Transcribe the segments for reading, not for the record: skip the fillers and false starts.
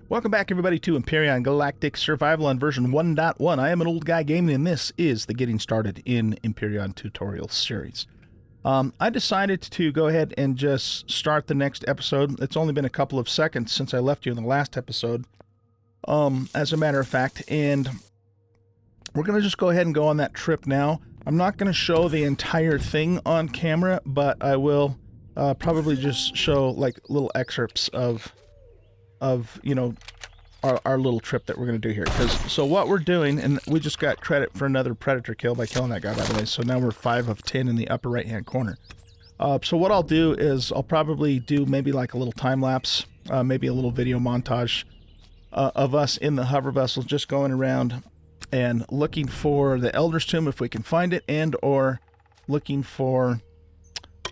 Welcome back, everybody, to Empyrion Galactic Survival on version 1.1. I am anoldguygaming, and this is the Getting Started in Empyrion tutorial series. I decided to go ahead and just start the next episode. It's only been a couple of seconds since I left you in the last episode, as a matter of fact, and we're going to just go ahead and go on that trip now. I'm not going to show the entire thing on camera, but I will probably just show like little excerpts of you know, our little trip that we're going to do here. So what we're doing, and we just got credit for another predator kill by killing that guy, by the way, so now we're 5 of 10 in the upper right hand corner. So what I'll do is I'll probably do maybe like a little time lapse, maybe a little video montage of us in the hover vessel just going around and looking for the Elder's Tomb if we can find it, and or looking for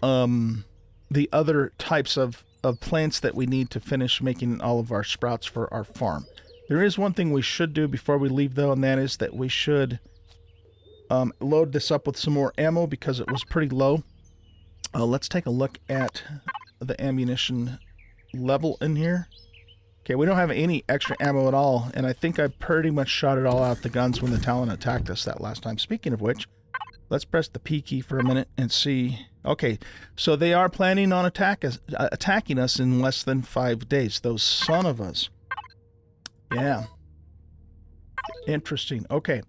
the other types of plants that we need to finish making all of our sprouts for our farm. There is one thing we should do before we leave, though, and that is that we should load this up with some more ammo because it was pretty low. Let's take a look at the ammunition level in here. Okay, we don't have any extra ammo at all, and I think I pretty much shot it all out the guns when the Talon attacked us that last time. Speaking of which, let's press the P key for a minute and see. Okay, so they are planning on attacking us in less than 5 days. Those son of us. Yeah. Interesting. Okay.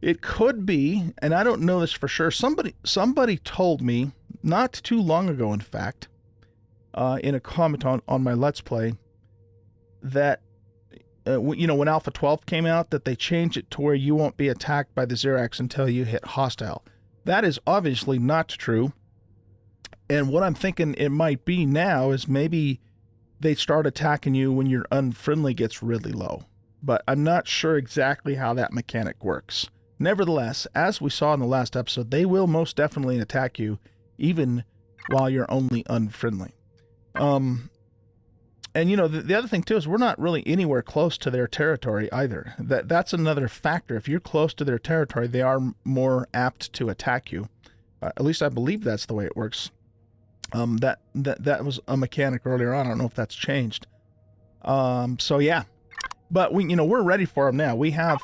It could be, and I don't know this for sure. Somebody told me, not too long ago, in fact, in a comment on my Let's Play, that, you know, when Alpha 12 came out, that they changed it to where you won't be attacked by the Xerax until you hit hostile. That is obviously not true. And what I'm thinking it might be now is maybe they start attacking you when your unfriendly gets really low. But I'm not sure exactly how that mechanic works. Nevertheless, as we saw in the last episode, they will most definitely attack you even while you're only unfriendly. And you know, the other thing too is we're not really anywhere close to their territory either. That's another factor. If you're close to their territory, they are more apt to attack you. At least I believe that's the way it works. That was a mechanic earlier on. I don't know if that's changed. So yeah, but we're ready for them now. We have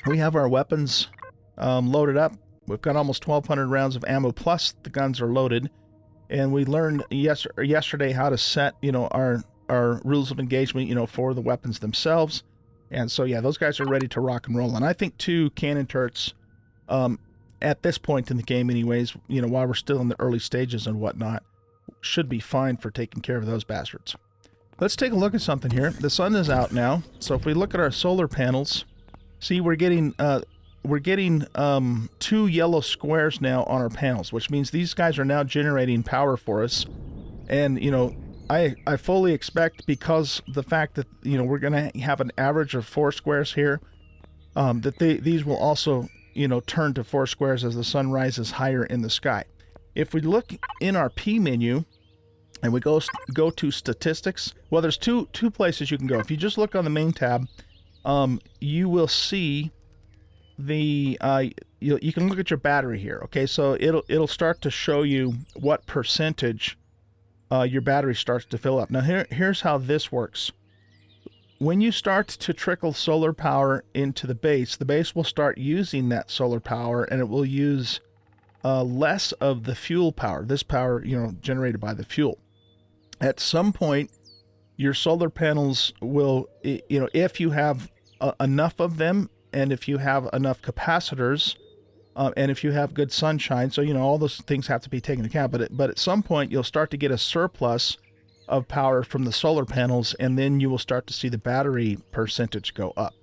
our weapons loaded up. We've got almost 1,200 rounds of ammo, plus the guns are loaded. And we learned yesterday how to set, you know, our rules of engagement, you know, for the weapons themselves. And so yeah, those guys are ready to rock and roll. And I think 2 cannon turrets, at this point in the game anyways, you know, while we're still in the early stages and whatnot, should be fine for taking care of those bastards. Let's take a look at something here. The sun is out now, so if we look at our solar panels, see we're getting 2 yellow squares now on our panels, which means these guys are now generating power for us. And you know, I fully expect, because the fact that, you know, we're going to have an average of 4 squares here, that these will also, you know, turn to 4 squares as the sun rises higher in the sky. If we look in our P menu and we go to statistics, well, there's two places you can go. If you just look on the main tab, you will see the you can look at your battery here. Okay, so it'll start to show you what percentage your battery starts to fill up. Now here's how this works. When you start to trickle solar power into the base will start using that solar power, and it will use less of the fuel power. This power, you know, generated by the fuel. At some point, your solar panels will, you know, if you have enough of them, and if you have enough capacitors, and if you have good sunshine, so, you know, all those things have to be taken into account. But at some point, you'll start to get a surplus of power from the solar panels, and then you will start to see the battery percentage go up.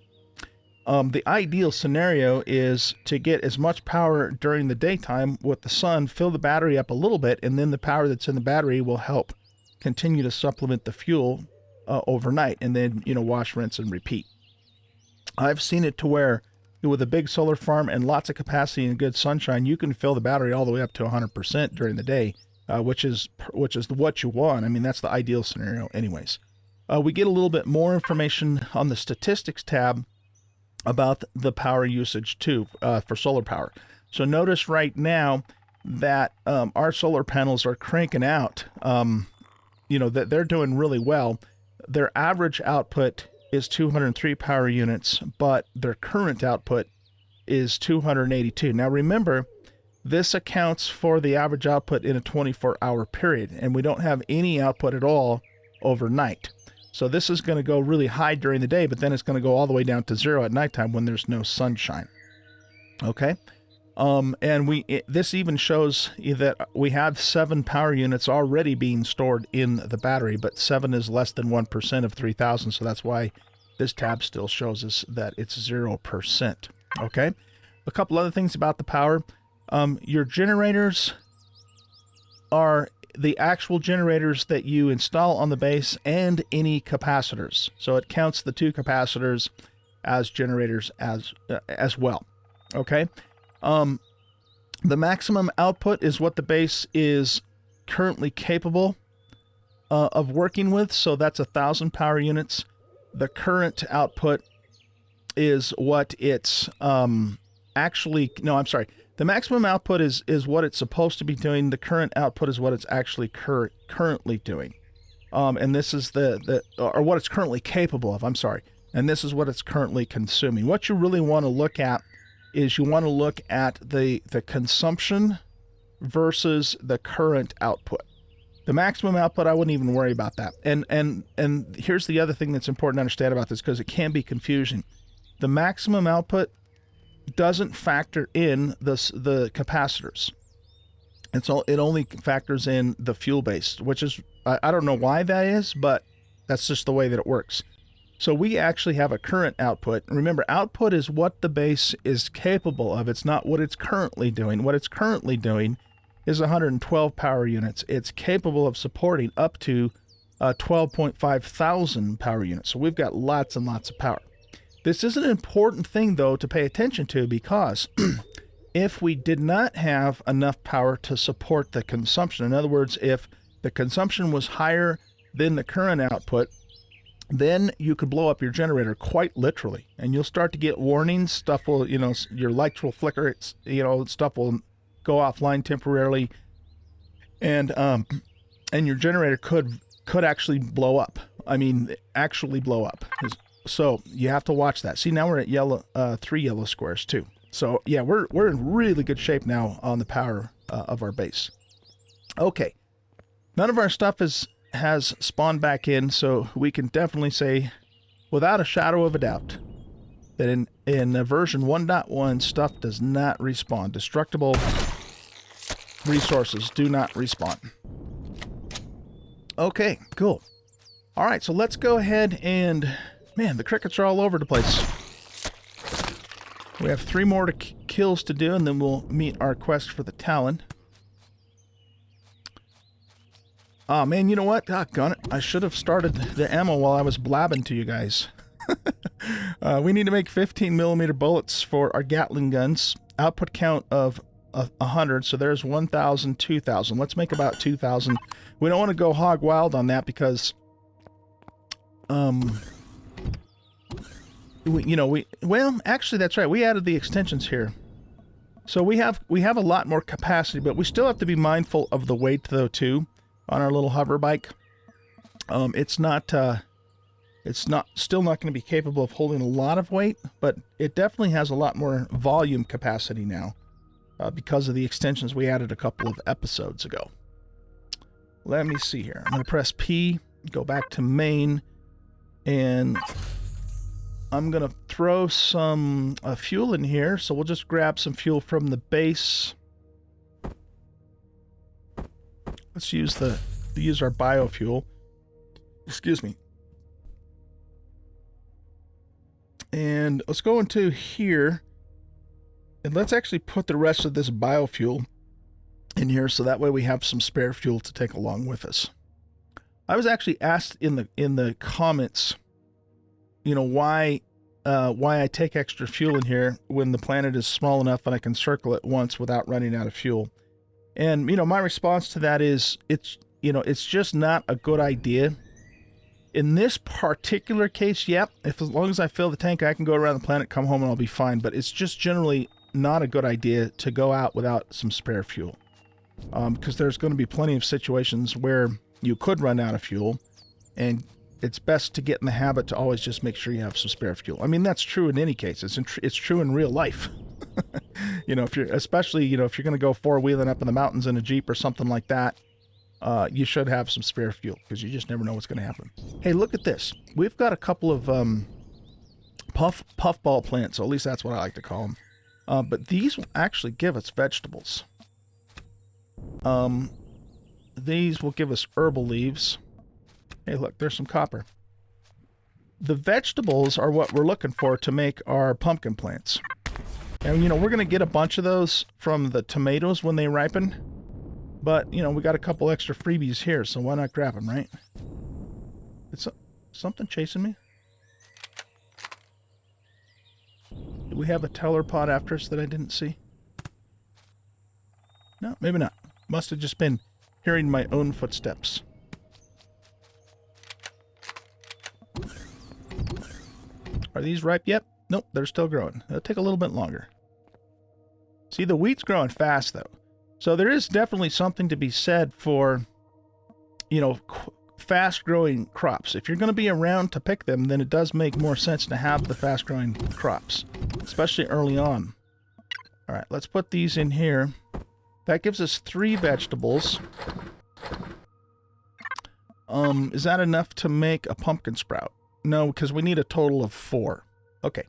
The ideal scenario is to get as much power during the daytime with the sun, fill the battery up a little bit, and then the power that's in the battery will help continue to supplement the fuel overnight, and then, you know, wash, rinse, and repeat. I've seen it to where with a big solar farm and lots of capacity and good sunshine, you can fill the battery all the way up to 100% during the day, which is what you want. I mean, that's the ideal scenario anyways. We get a little bit more information on the statistics tab about the power usage too, for solar power. So notice right now that our solar panels are cranking out, you know, that they're doing really well. their average output is 203 power units, but their current output is 282. Now remember, this accounts for the average output in a 24-hour period, and we don't have any output at all overnight. So this is going to go really high during the day, but then it's going to go all the way down to 0 at nighttime when there's no sunshine. Okay? And this even shows that we have 7 power units already being stored in the battery, but 7 is less than 1% of 3,000, so that's why this tab still shows us that it's 0%. Okay? A couple other things about the power. Your generators are the actual generators that you install on the base and any capacitors. So it counts the 2 capacitors as generators as well. Okay? The maximum output is what the base is currently capable of working with, so that's 1,000 power units. The current output is what it's the maximum output is what it's supposed to be doing. The current output is what it's actually currently doing. And this is or what it's currently capable of, And this is what it's currently consuming. What you really want to look at is you want to look at the consumption versus the current output. The maximum output, I wouldn't even worry about that. And here's the other thing that's important to understand about this, because it can be confusing. The maximum output doesn't factor in the capacitors. It only factors in the fuel base, which is, I don't know why that is, but that's just the way that it works. So we actually have a current output. Remember, output is what the base is capable of. It's not what it's currently doing. What it's currently doing is 112 power units. It's capable of supporting up to 12.5 thousand power units. So we've got lots and lots of power. This is an important thing, though, to pay attention to, because if we did not have enough power to support the consumption, in other words, if the consumption was higher than the current output, then you could blow up your generator quite literally, and you'll start to get warnings. Stuff will, your lights will flicker. Stuff will go offline temporarily, and your generator could actually blow up. Actually blow up. So you have to watch that. See, now we're at 3 yellow squares too. So yeah, we're in really good shape now on the power of our base. Okay, none of our stuff has spawned back in, so we can definitely say, without a shadow of a doubt, that in version 1.1, stuff does not respawn. Destructible resources do not respawn. Okay, cool. All right, so let's go ahead and... Man, the crickets are all over the place. We have 3 more kills to do, and then we'll meet our quest for the Talon. Oh, man, you know what? Doggone it. I should have started the ammo while I was blabbing to you guys. We need to make 15mm bullets for our gatling guns. Output count of 100, so there's 1,000, 2,000. Let's make about 2,000. We don't want to go hog wild on that because... well, actually, that's right. We added the extensions here. So we have a lot more capacity, but we still have to be mindful of the weight, though, too, on our little hover bike. It's still not going to be capable of holding a lot of weight, but it definitely has a lot more volume capacity now because of the extensions we added a couple of episodes ago. Let me see here. I'm going to press P, go back to main, and I'm going to throw some fuel in here, so we'll just grab some fuel from the base. Let's use our biofuel. Excuse me. And let's go into here, and let's actually put the rest of this biofuel in here, so that way we have some spare fuel to take along with us. I was actually asked in the comments, why I take extra fuel in here when the planet is small enough and I can circle it once without running out of fuel. And, my response to that is, it's just not a good idea. In this particular case, yep, as long as I fill the tank, I can go around the planet, come home, and I'll be fine. But it's just generally not a good idea to go out without some spare fuel. Because there's going to be plenty of situations where you could run out of fuel, and it's best to get in the habit to always just make sure you have some spare fuel. I mean, that's true in any case. It's true in real life. You know, if you're, especially, you know, if you're going to go four-wheeling up in the mountains in a Jeep or something like that, you should have some spare fuel, because you just never know what's going to happen. Hey, look at this. We've got a couple of puffball plants, or at least that's what I like to call them. But these will actually give us vegetables. These will give us herbal leaves. Hey, look, there's some copper. The vegetables are what we're looking for to make our pumpkin plants. And, you know, we're going to get a bunch of those from the tomatoes when they ripen. But, you know, we got a couple extra freebies here, so why not grab them, right? It's something chasing me. Do we have a teller pod after us that I didn't see? No, maybe not. Must have just been hearing my own footsteps. Are these ripe yet? Nope, they're still growing. It'll take a little bit longer. See, the wheat's growing fast, though. So there is definitely something to be said for, you know, fast-growing crops. If you're going to be around to pick them, then it does make more sense to have the fast-growing crops, especially early on. All right, let's put these in here. That gives us 3 vegetables. Is that enough to make a pumpkin sprout? No, because we need a total of 4. Okay,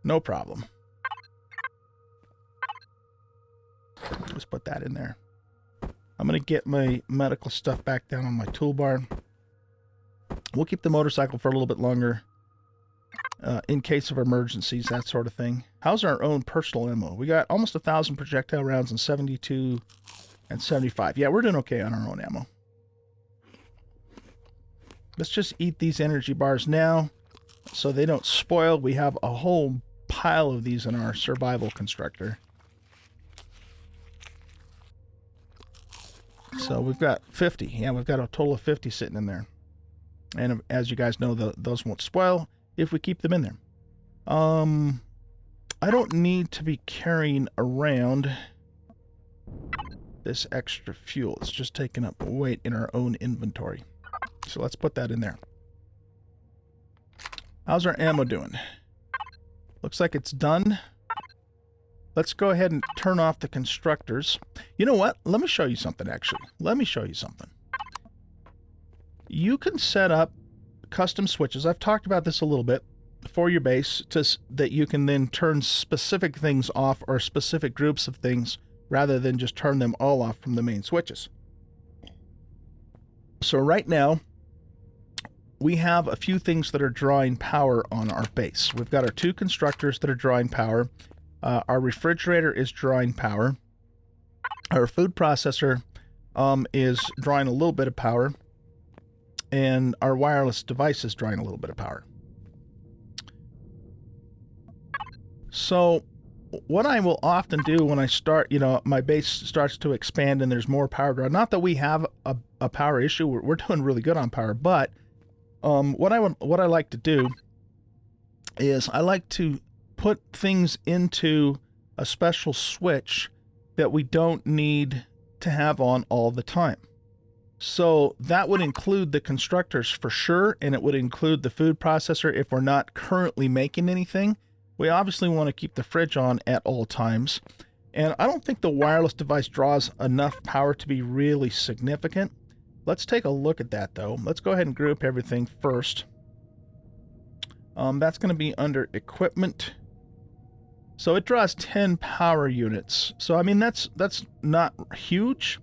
no problem. Let's put that in there. I'm going to get my medical stuff back down on my toolbar. We'll keep the motorcycle for a little bit longer in case of emergencies, that sort of thing. How's our own personal ammo? We got almost 1,000 projectile rounds and 72 and 75. Yeah, we're doing okay on our own ammo. Let's just eat these energy bars now so they don't spoil. We have a whole pile of these in our survival constructor. So we've got 50. Yeah, we've got a total of 50 sitting in there. And as you guys know, those won't spoil if we keep them in there. I don't need to be carrying around this extra fuel. It's just taking up weight in our own inventory. So let's put that in there. How's our ammo doing? Looks like it's done. Let's go ahead and turn off the constructors. You know what? Let me show you something, actually. Let me show you something. You can set up custom switches. I've talked about this a little bit for your base, that you can then turn specific things off or specific groups of things rather than just turn them all off from the main switches. So right now, we have a few things that are drawing power on our base. We've got our 2 constructors that are drawing power. Our refrigerator is drawing power. Our food processor is drawing a little bit of power. And our wireless device is drawing a little bit of power. So what I will often do when I start, you know, my base starts to expand and there's more power draw. Not that we have a power issue. We're doing really good on power. But what I like to do is I like to put things into a special switch that we don't need to have on all the time. So that would include the constructors for sure, and it would include the food processor if we're not currently making anything. We obviously want to keep the fridge on at all times. And I don't think the wireless device draws enough power to be really significant. Let's take a look at that, though. Let's go ahead and group everything first. That's going to be under equipment. So it draws 10 power units. So, I mean, that's not huge.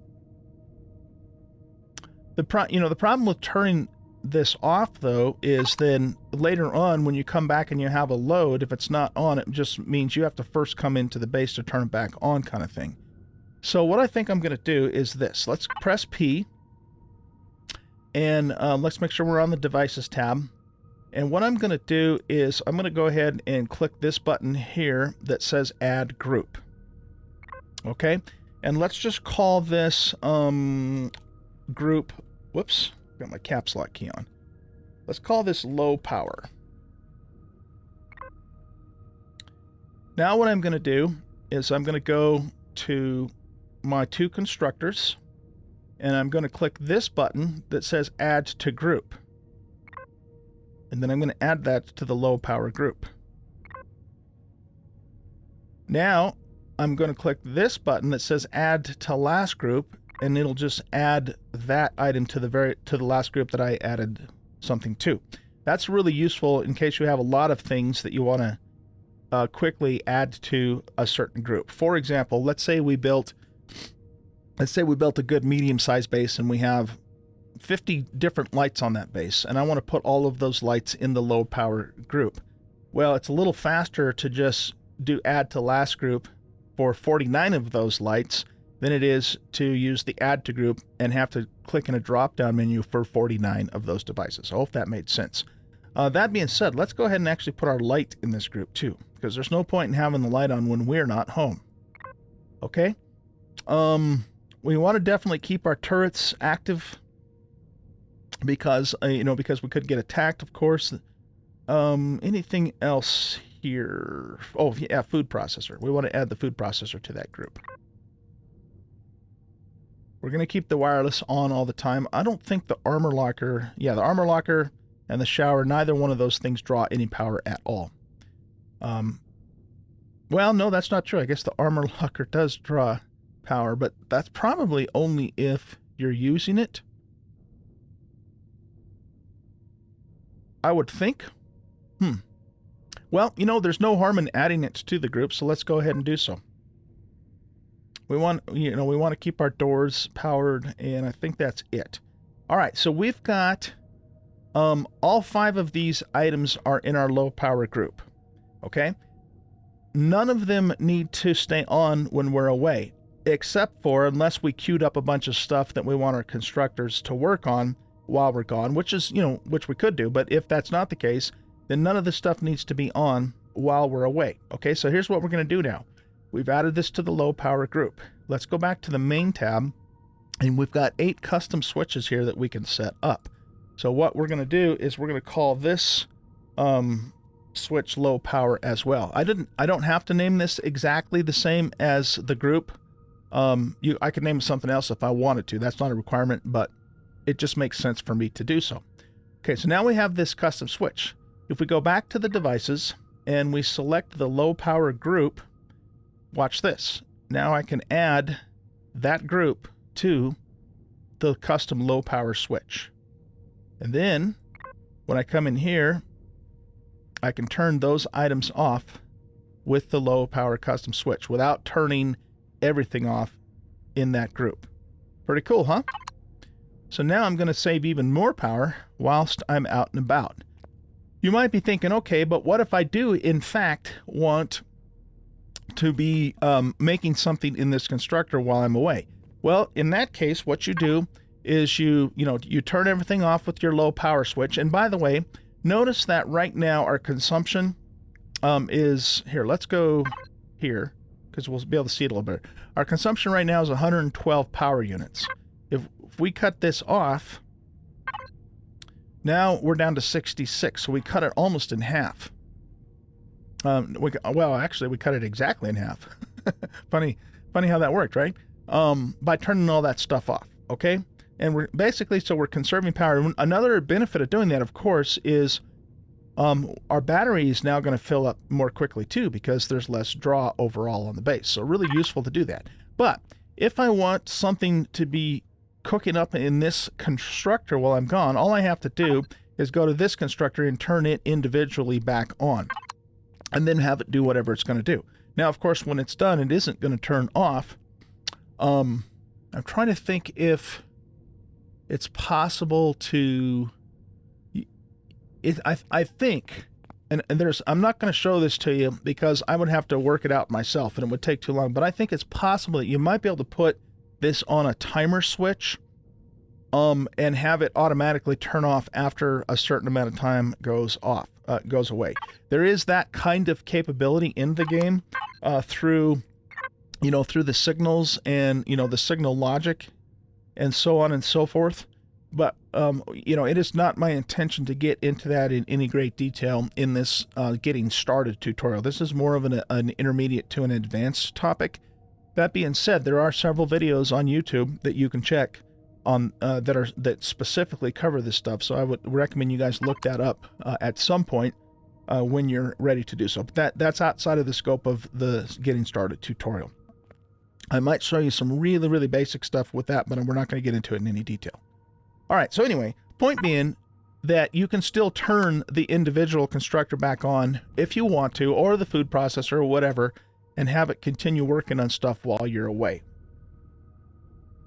The problem with turning this off, though, is then later on when you come back and you have a load, if it's not on, it just means you have to first come into the base to turn it back on, kind of thing. So what I think I'm going to do is this. Let's press P, and let's make sure we're on the Devices tab. And what I'm going to do is I'm going to go ahead and click this button here that says Add Group. Okay? And let's just call this group... Whoops. Got my caps lock key on. Let's call this Low Power. Now what I'm going to do is I'm going to go to my 2 constructors, and I'm going to click this button that says Add to Group. And then I'm going to add that to the low power group. Now, I'm going to click this button that says add to last group, and it'll just add that item to the last group that I added something to. That's really useful in case you have a lot of things that you want to quickly add to a certain group. For example, let's say we built a good medium-sized base and we have 50 different lights on that base, and I want to put all of those lights in the low power group. Well, it's a little faster to just do add to last group for 49 of those lights than it is to use the add to group and have to click in a drop-down menu for 49 of those devices. I hope that made sense. That being said, let's go ahead and actually put our light in this group too, because there's no point in having the light on when we're not home. Okay? We want to definitely keep our turrets active because, because we could get attacked, of course. Anything else here? Oh, yeah, food processor. We want to add the food processor to that group. We're going to keep the wireless on all the time. I don't think the armor locker... Yeah, the armor locker and the shower, neither one of those things draw any power at all. Well, no, that's not true. I guess the armor locker does draw power, but that's probably only if you're using it. I would think. Well, there's no harm in adding it to the group, so let's go ahead and do so. We want to keep our doors powered, and I think that's it. All right, so we've got all 5 of these items are in our low power group. Okay? None of them need to stay on when we're away, except for unless we queued up a bunch of stuff that we want our constructors to work on while we're gone, which we could do, but if that's not the case, then none of this stuff needs to be on while we're away. Okay, so here's what we're going to do now. We've added this to the low power group. Let's go back to the main tab, and we've got 8 custom switches here that we can set up. So what we're going to do is we're going to call this switch low power as well. I don't have to name this exactly the same as the group. I could name it something else if I wanted to. That's not a requirement, but it just makes sense for me to do so. Okay, so now we have this custom switch. If we go back to the devices and we select the low power group, watch this. Now I can add that group to the custom low power switch. And then when I come in here, I can turn those items off with the low power custom switch without turning everything off in that group. Pretty cool, huh? So now I'm going to save even more power whilst I'm out and about. You might be thinking, okay, but what if I do, in fact, want to be making something in this constructor while I'm away? Well, in that case, what you do is you turn everything off with your low power switch. And by the way, notice that right now our consumption is here. Let's go here because we'll be able to see it a little better. Our consumption right now is 112 power units. If we cut this off, now we're down to 66, so we cut it almost in half. Well, actually, we cut it exactly in half. Funny how that worked, right? By turning all that stuff off, okay? And we're conserving power. Another benefit of doing that, of course, is our battery is now going to fill up more quickly too because there's less draw overall on the base. So really useful to do that. But if I want something to be cooking up in this constructor while I'm gone, all I have to do is go to this constructor and turn it individually back on and then have it do whatever it's going to do. Now, of course, when it's done, it isn't going to turn off. I'm trying to think if it's possible to... I think, and I'm not going to show this to you because I would have to work it out myself and it would take too long, but I think it's possible that you might be able to put this on a timer switch and have it automatically turn off after a certain amount of time goes away. There is that kind of capability in the game through the signals and the signal logic and so on and so forth. But it is not my intention to get into that in any great detail in this getting started tutorial. This is more of an intermediate to an advanced topic. That being said, there are several videos on YouTube that you can check on that specifically cover this stuff. So I would recommend you guys look that up at some point when you're ready to do so. But that's outside of the scope of the getting started tutorial. I might show you some really, really basic stuff with that, but we're not going to get into it in any detail. All right, so anyway, point being that you can still turn the individual constructor back on if you want to, or the food processor or whatever, and have it continue working on stuff while you're away.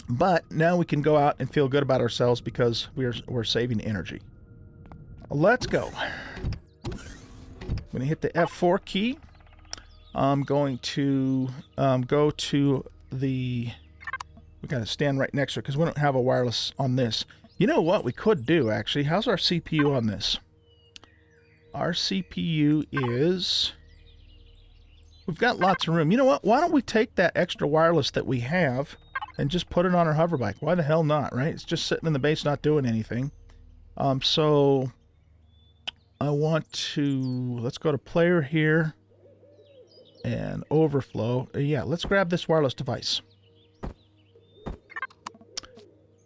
But now we can go out and feel good about ourselves because we're saving energy. Let's go. I'm going to hit the F4 key. I'm going to go to the... We got to stand right next to it because we don't have a wireless on this. You know what we could do, actually? How's our CPU on this? Our CPU is... We've got lots of room. You know what? Why don't we take that extra wireless that we have and just put it on our hover bike? Why the hell not, right? It's just sitting in the base not doing anything. So I want to... Let's go to player here. And overflow. Yeah, let's grab this wireless device.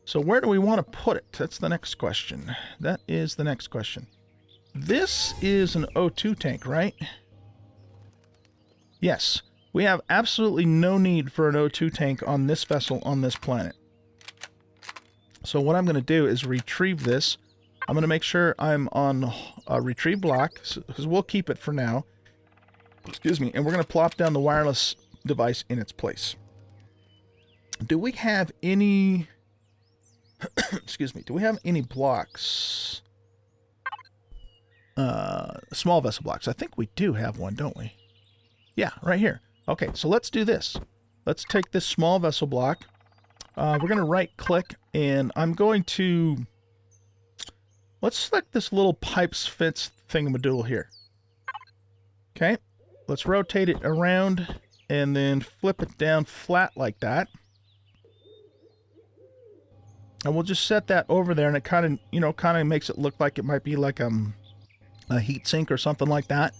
So where do we want to put it? That's the next question. That is the next question. This is an O2 tank, right? Yes. We have absolutely no need for an O2 tank on this vessel on this planet. So what I'm going to do is retrieve this. I'm going to make sure I'm on a retrieve block, because we'll keep it for now. Excuse me. And we're going to plop down the wireless device in its place. Do we have any... Excuse me. Do we have any blocks? Small vessel blocks. I think we do have one, don't we? Yeah, right here. Okay, so let's do this. Let's take this small vessel block. We're going to right-click, and I'm going to... Let's select this little pipes fence thingamadoodle here. Okay, let's rotate it around, and then flip it down flat like that. And we'll just set that over there, and it kind of makes it look like it might be like a heat sink or something like that.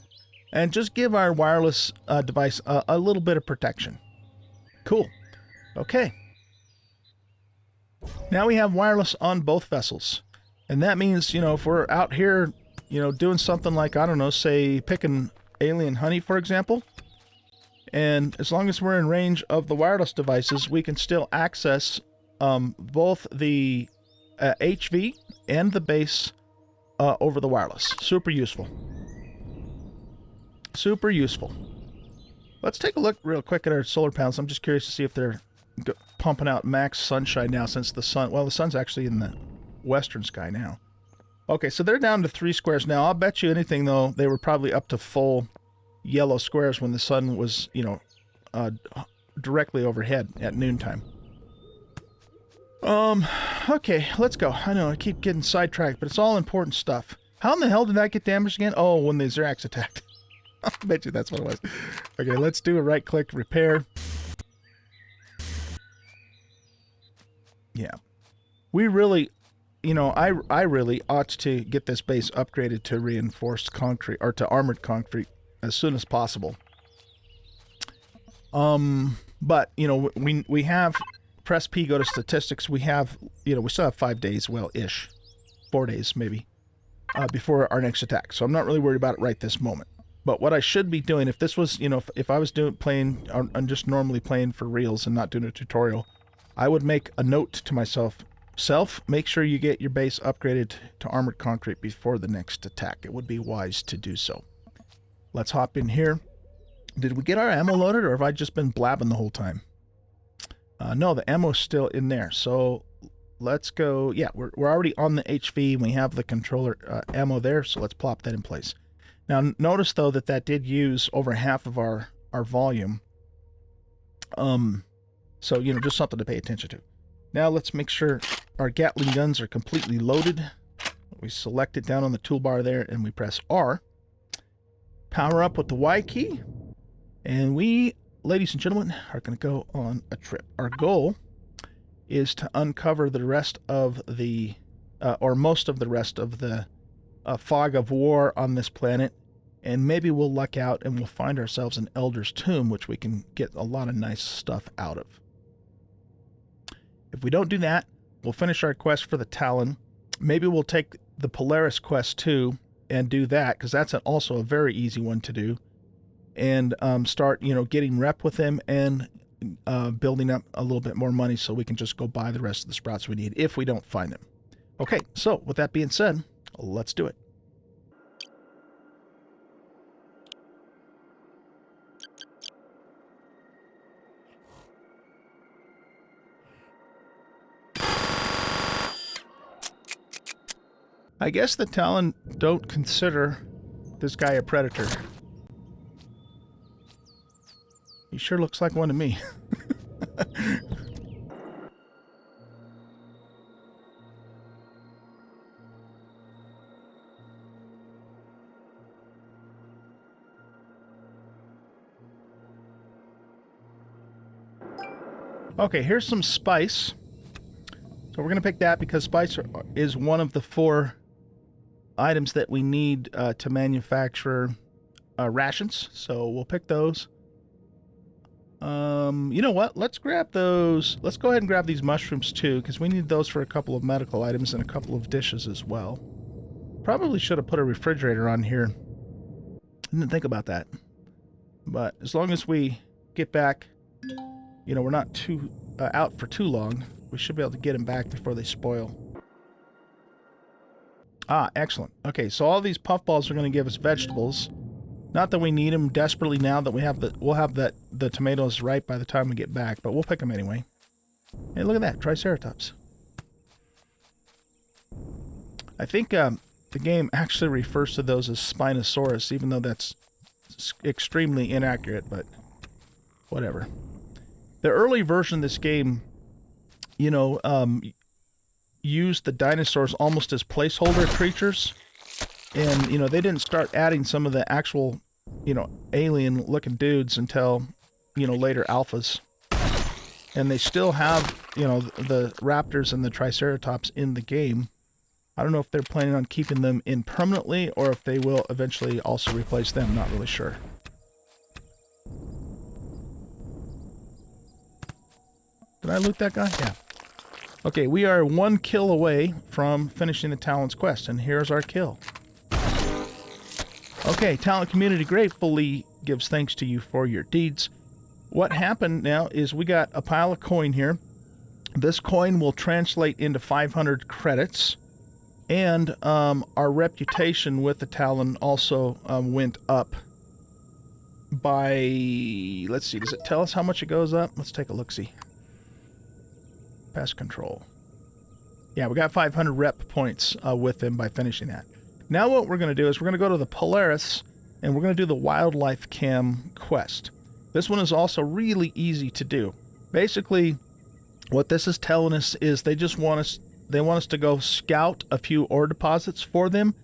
And just give our wireless device a little bit of protection. Cool. Okay. Now we have wireless on both vessels. And that means, if we're out here, doing something like, I don't know, say picking alien honey, for example. And as long as we're in range of the wireless devices, we can still access both the HV and the base over the wireless. Super useful. Super useful. Let's take a look real quick at our solar panels. I'm just curious to see if they're pumping out max sunshine now since the sun... Well, the sun's actually in the western sky now. Okay, so they're down to 3 squares now. I'll bet you anything, though, they were probably up to full yellow squares when the sun was, directly overhead at noontime. Okay, let's go. I know, I keep getting sidetracked, but it's all important stuff. How in the hell did that get damaged again? Oh, when the Zerax attacked. I bet you that's what it was. Okay, let's do a right-click repair. Yeah. We really, I really ought to get this base upgraded to reinforced concrete, or to armored concrete, as soon as possible. But, we have... Press P, go to statistics. We have, we still have 5 days, well-ish. 4 days, maybe, before our next attack. So I'm not really worried about it right this moment. But what I should be doing, if this was, if I was playing, I'm just normally playing for reals and not doing a tutorial, I would make a note to myself, make sure you get your base upgraded to armored concrete before the next attack. It would be wise to do so. Let's hop in here. Did we get our ammo loaded, or have I just been blabbing the whole time? No, the ammo's still in there. So let's go. Yeah, we're already on the HV. And we have the controller ammo there, so let's plop that in place. Now, notice, though, that did use over half of our volume. So, just something to pay attention to. Now, let's make sure our Gatling guns are completely loaded. We select it down on the toolbar there, and we press R. Power up with the Y key. And we... Ladies and gentlemen, are going to go on a trip. Our goal is to uncover the rest of the, or most of the rest of the fog of war on this planet, and maybe we'll luck out and we'll find ourselves an Elder's Tomb, which we can get a lot of nice stuff out of. If we don't do that, We'll finish our quest for the Talon. Maybe we'll take the Polaris quest too and do that, because that's also a very easy one to do. And start, you know, getting rep with them and building up a little bit more money so we can just go buy the rest of the sprouts we need if we don't find them. Okay, so with that being said, let's do it. I guess the Talon don't consider this guy a predator. He sure looks like one to me. Okay, here's some spice. So we're going to pick that because spice is one of the 4 items that we need to manufacture rations. So we'll pick those. You know what? Let's grab those. Let's go ahead and grab these mushrooms too, because we need those for a couple of medical items and a couple of dishes as well. Probably should have put a refrigerator on here. Didn't think about that. But as long as we get back, you know, we're not too out for too long, we should be able to get them back before they spoil. Ah, excellent. Okay, so all these puffballs are going to give us vegetables. Not that we need them desperately now that we'll have the tomatoes ripe by the time we get back, but we'll pick them anyway. Hey, look at that, Triceratops. I think the game actually refers to those as Spinosaurus, even though that's extremely inaccurate, but whatever. The early version of this game, you know, used the dinosaurs almost as placeholder creatures. And, you know, they didn't start adding some of the actual, you know, alien-looking dudes until, you know, later alphas. And they still have, you know, the raptors and the triceratops in the game. I don't know if they're planning on keeping them in permanently or if they will eventually also replace them. Not really sure. Did I loot that guy? Yeah. Okay, we are 1 kill away from finishing the Talon's quest, and here's our kill. Okay, Talon community gratefully gives thanks to you for your deeds. What happened now is we got a pile of coin here. This coin will translate into 500 credits, and our reputation with the Talon also went up by, let's see, does it tell us how much it goes up? Let's take a look-see. Pest control. Yeah, we got 500 rep points with him by finishing that. Now what we're going to do is we're going to go to the Polaris and we're going to do the wildlife cam quest. This one is also really easy to do. Basically, what this is telling us is they want us to go scout a few ore deposits for them.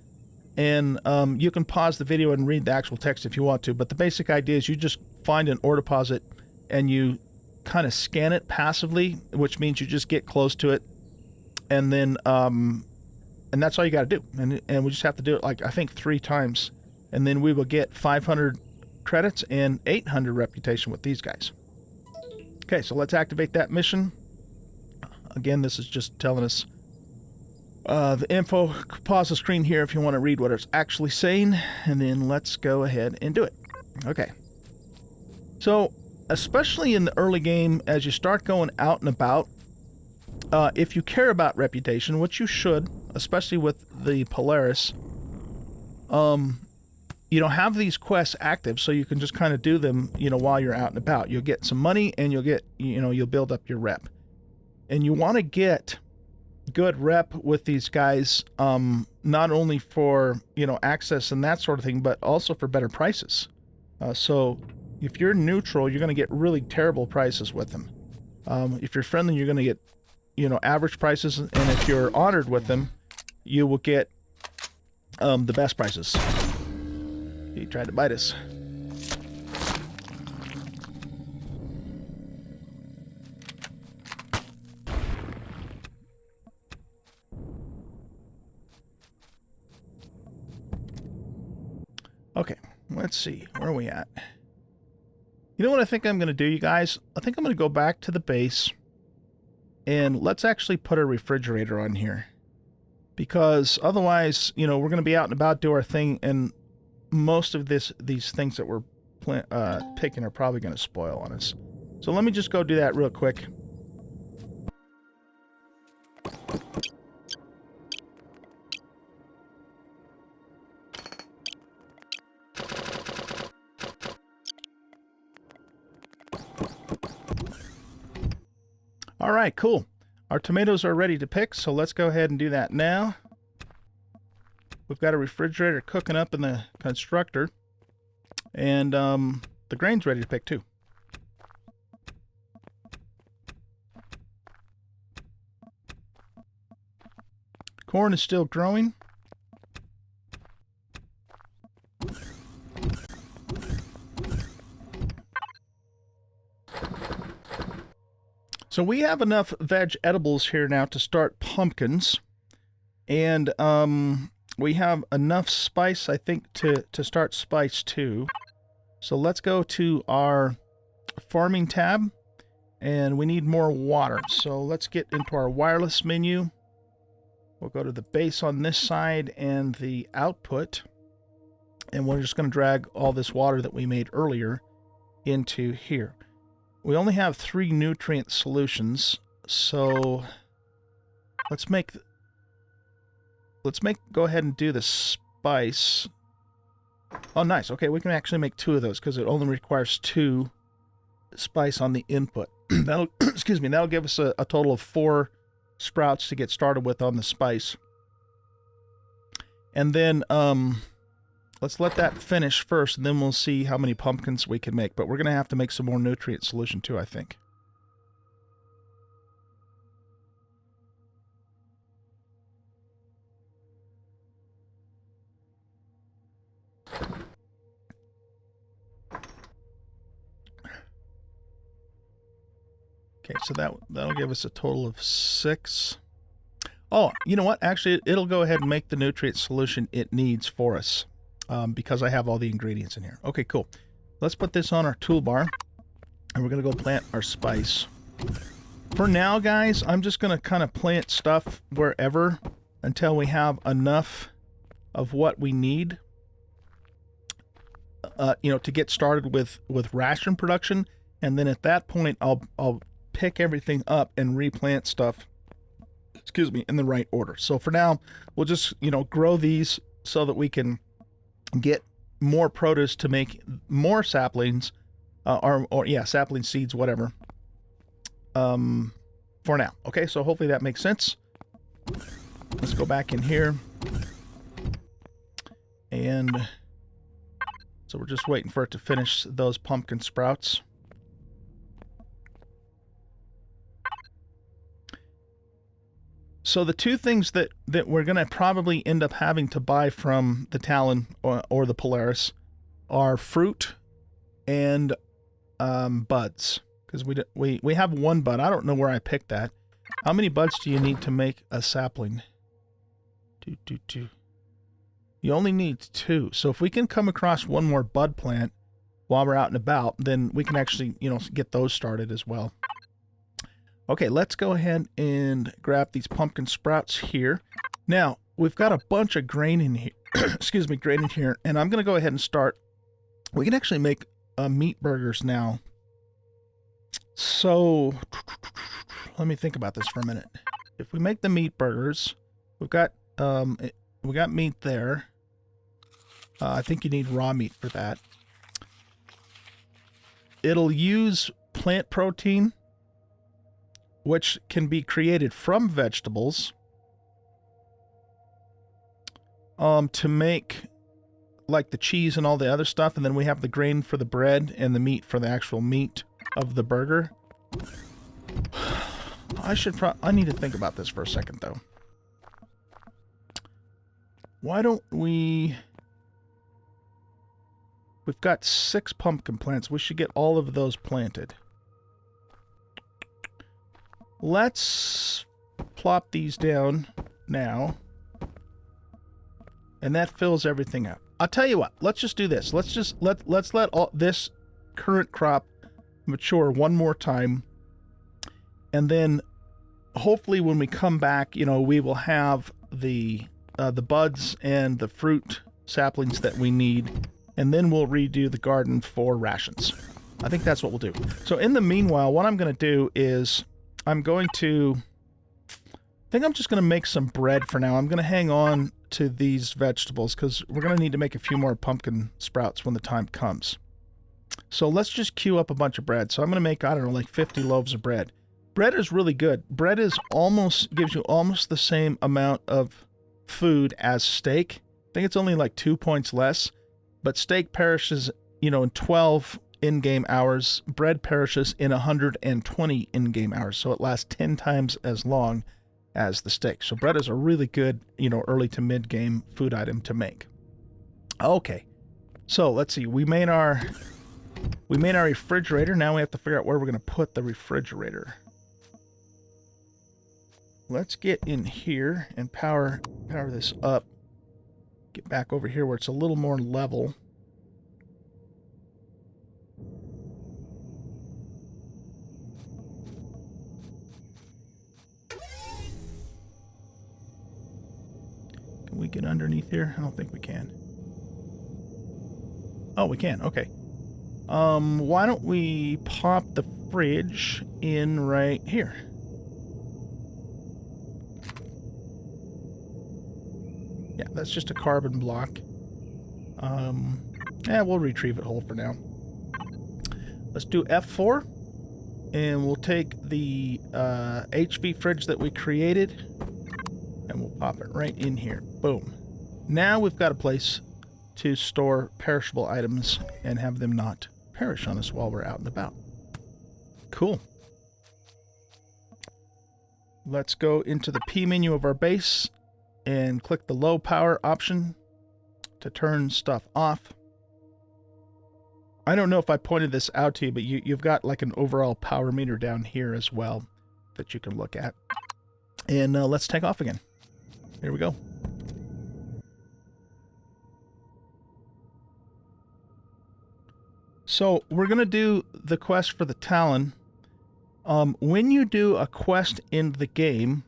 And you can pause the video and read the actual text if you want to, but the basic idea is you just find an ore deposit and you kind of scan it passively, which means you just get close to it, and then and that's all you got to do, and we just have to do it, like, I think 3 times, and then we will get 500 credits and 800 reputation with these guys. Okay, so let's activate that mission. Again, this is just telling us the info. Pause the screen here if you want to read what it's actually saying, and then let's go ahead and do it. Okay, so especially in the early game, as you start going out and about, if you care about reputation, which you should, especially with the Polaris, you know, have these quests active so you can just kind of do them, you know, while you're out and about. You'll get some money and you'll get, you know, you'll build up your rep. And you want to get good rep with these guys, not only for, you know, access and that sort of thing, but also for better prices. So if you're neutral, you're going to get really terrible prices with them. If you're friendly, you're going to get, you know, average prices. And if you're honored with them, you will get the best prices. He tried to bite us. Okay, let's see. Where are we at? You know what I think I'm going to do, you guys? I think I'm going to go back to the base. And let's actually put a refrigerator on here. Because otherwise, you know, we're going to be out and about, do our thing, and most of these things that we're picking are probably going to spoil on us. So let me just go do that real quick. All right, cool. Our tomatoes are ready to pick, so let's go ahead and do that now. We've got a refrigerator cooking up in the constructor, and the grain's ready to pick too. Corn is still growing. So we have enough veg edibles here now to start pumpkins, and we have enough spice, I think, to start spice too. So let's go to our farming tab, and we need more water. So let's get into our wireless menu. We'll go to the base on this side and the output, and we're just going to drag all this water that we made earlier into here. We only have 3 nutrient solutions, so let's go ahead and do the spice. Oh, nice. Okay, we can actually make 2 of those because it only requires 2 spice on the input. That'll, excuse me, that'll give us a total of 4 sprouts to get started with on the spice. And then let's let that finish first, and then we'll see how many pumpkins we can make. But we're going to have to make some more nutrient solution too, I think. Okay, so that'll give us a total of 6. Oh, you know what? Actually, it'll go ahead and make the nutrient solution it needs for us, because I have all the ingredients in here. Okay, cool. Let's put this on our toolbar, and we're going to go plant our spice. For now, guys, I'm just going to kind of plant stuff wherever until we have enough of what we need, you know, to get started with ration production. And then at that point, I'll pick everything up and replant stuff, excuse me, in the right order. So for now, we'll just, you know, grow these so that we can get more produce to make more saplings, or yeah, sapling seeds, whatever, for now. Okay, so hopefully that makes sense. Let's go back in here. And so we're just waiting for it to finish those pumpkin sprouts. So the 2 things that we're going to probably end up having to buy from the Talon or the Polaris are fruit and buds. Because we have 1 bud. I don't know where I picked that. How many buds do you need to make a sapling? 2. You only need 2. So if we can come across 1 more bud plant while we're out and about, then we can actually, you know, get those started as well. Okay, let's go ahead and grab these pumpkin sprouts here. Now, we've got a bunch of grain in here. Excuse me, grain in here. And I'm going to go ahead and start. We can actually make meat burgers now. So, let me think about this for a minute. If we make the meat burgers, we got meat there. I think you need raw meat for that. It'll use plant protein, which can be created from vegetables, to make like the cheese and all the other stuff, and then we have the grain for the bread and the meat for the actual meat of the burger. I need to think about this for a second, though. Why don't we've got 6 pumpkin plants. We should get all of those planted. Let's plop these down now. And that fills everything up. I'll tell you what, let's just do this. Let's let all this current crop mature 1 more time. And then hopefully when we come back, you know, we will have the buds and the fruit saplings that we need, and then we'll redo the garden for rations. I think that's what we'll do. So in the meanwhile, what I'm going to do is I'm just going to make some bread for now. I'm going to hang on to these vegetables because we're going to need to make a few more pumpkin sprouts when the time comes. So let's just queue up a bunch of bread. So I'm going to make, I don't know, like 50 loaves of bread. Bread is really good. Bread is gives you almost the same amount of food as steak. I think it's only like 2 points less, but steak perishes, you know, in 12 in-game hours. Bread perishes in 120 in-game hours. So it lasts 10 times as long as the steak. So bread is a really good, you know, early to mid-game food item to make. Okay. So let's see. We made our refrigerator. Now we have to figure out where we're going to put the refrigerator. Let's get in here and power this up. Get back over here where it's a little more level. Can we get underneath here? I don't think we can. Oh, we can. Okay. Why don't we pop the fridge in right here? Yeah, that's just a carbon block. We'll retrieve it whole for now. Let's do F4, and we'll take the HV fridge that we created, and we'll pop it right in here. Boom. Now we've got a place to store perishable items and have them not perish on us while we're out and about. Cool. Let's go into the P menu of our base and click the low power option to turn stuff off. I don't know if I pointed this out to you, but you've got like an overall power meter down here as well that you can look at. And let's take off again. Here we go. So we're going to do the quest for the Talon. When you do a quest in the game,